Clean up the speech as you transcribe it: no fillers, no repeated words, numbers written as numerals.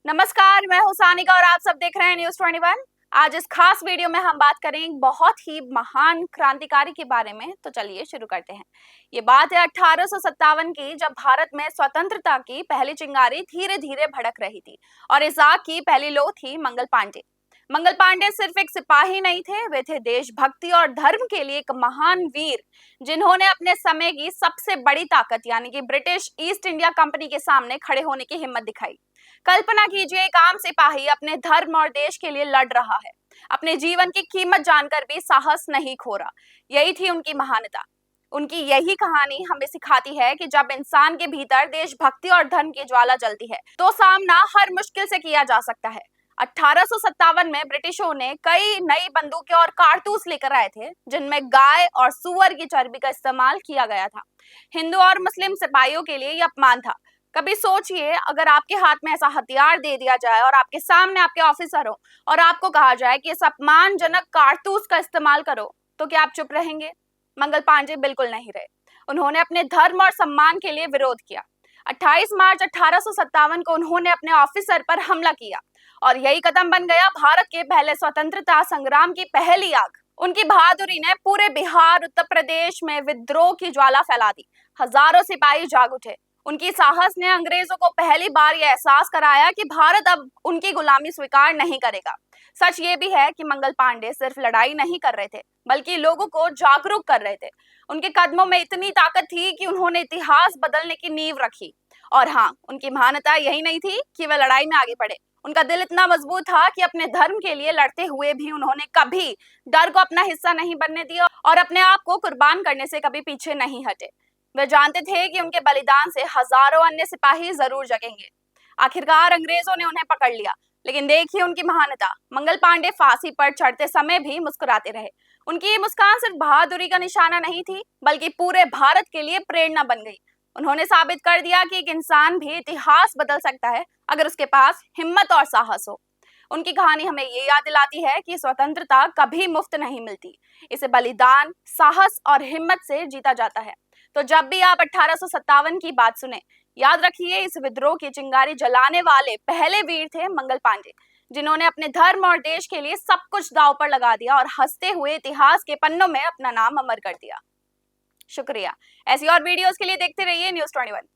नमस्कार, मैं हूं सानिका और आप सब देख रहे हैं न्यूज़ 21। आज इस खास वीडियो में हम बात करें एक बहुत ही महान क्रांतिकारी के बारे में। तो चलिए शुरू करते हैं। ये बात है 1857 की, जब भारत में स्वतंत्रता की पहली चिंगारी धीरे धीरे भड़क रही थी और इस आग की पहली लौ थी मंगल पांडे। मंगल पांडे सिर्फ एक सिपाही नहीं थे, वे थे देशभक्ति और धर्म के लिए एक महान वीर, जिन्होंने अपने समय की सबसे बड़ी ताकत यानी कि ब्रिटिश ईस्ट इंडिया कंपनी के सामने खड़े होने की हिम्मत दिखाई। कल्पना कीजिए, एक आम सिपाही अपने धर्म और देश के लिए लड़ रहा है, अपने जीवन की कीमत जानकर भी साहस नहीं खो रहा। यही थी उनकी महानता। उनकी यही कहानी हमें सिखाती है कि जब इंसान के भीतर देशभक्ति और धर्म की ज्वाला जलती है तो सामना हर मुश्किल से किया जा सकता है। 1857 में ब्रिटिशों ने कई नई बंदूकें और कारतूस लेकर आए थे, जिनमें गाय और सुअर की चर्बी का इस्तेमाल किया गया था। हिंदू और मुस्लिम सिपाहियों के लिए यह अपमान था। कभी सोचिए, अगर आपके हाथ में ऐसा हथियार दे दिया जाए और आपके सामने आपके ऑफिसर हो और आपको कहा जाए कि इस अपमानजनक कारतूस का इस्तेमाल करो, तो क्या आप चुप रहेंगे? मंगल पांडे बिल्कुल नहीं रहे। उन्होंने अपने धर्म और सम्मान के लिए विरोध किया। 28 मार्च 1857 को उन्होंने अपने ऑफिसर पर हमला किया और यही कदम बन गया भारत के पहले स्वतंत्रता संग्राम की पहली आग। उनकी बहादुरी ने पूरे बिहार, उत्तर प्रदेश में विद्रोह की ज्वाला फैला दी। हजारों सिपाही जाग उठे। उनकी साहस ने अंग्रेजों को पहली बार यह एहसास कराया कि भारत अब उनकी गुलामी स्वीकार नहीं करेगा। सच ये भी है कि मंगल पांडे सिर्फ लड़ाई नहीं कर रहे थे, बल्कि लोगों को जागरूक कर रहे थे। उनके कदमों में इतनी ताकत थी कि उन्होंने इतिहास बदलने की नींव रखी। और हाँ, उनकी महानता यही नहीं थी कि वे लड़ाई में आगे बढ़े। उनका दिल इतना मजबूत था कि अपने धर्म के लिए लड़ते हुए भी उन्होंने कभी डर को अपना हिस्सा नहीं बनने दिया और अपने आप को कुर्बान करने से कभी पीछे नहीं हटे। वे जानते थे कि उनके बलिदान से हजारों अन्य सिपाही जरूर जगेंगे। आखिरकार अंग्रेजों ने उन्हें पकड़ लिया, लेकिन देखिए उनकी महानता। मंगल पांडे फांसी पर चढ़ते समय भी मुस्कुराते रहे। उनकी ये मुस्कान सिर्फ बहादुरी का निशाना नहीं थी, बल्कि पूरे भारत के लिए प्रेरणा बन गई। उन्होंने साबित कर दिया कि एक इंसान भी इतिहास बदल सकता है, अगर उसके पास हिम्मत और साहस हो। उनकी कहानी हमें ये याद दिलाती है कि स्वतंत्रता कभी मुफ्त नहीं मिलती, इसे बलिदान, साहस और हिम्मत से जीता जाता है। तो जब भी आप 1857 की बात सुने, याद रखिए, इस विद्रोह की चिंगारी जलाने वाले पहले वीर थे मंगल पांडे, जिन्होंने अपने धर्म और देश के लिए सब कुछ दांव पर लगा दिया और हंसते हुए इतिहास के पन्नों में अपना नाम अमर कर दिया। शुक्रिया। ऐसी और वीडियोस के लिए देखते रहिए न्यूज़ 21।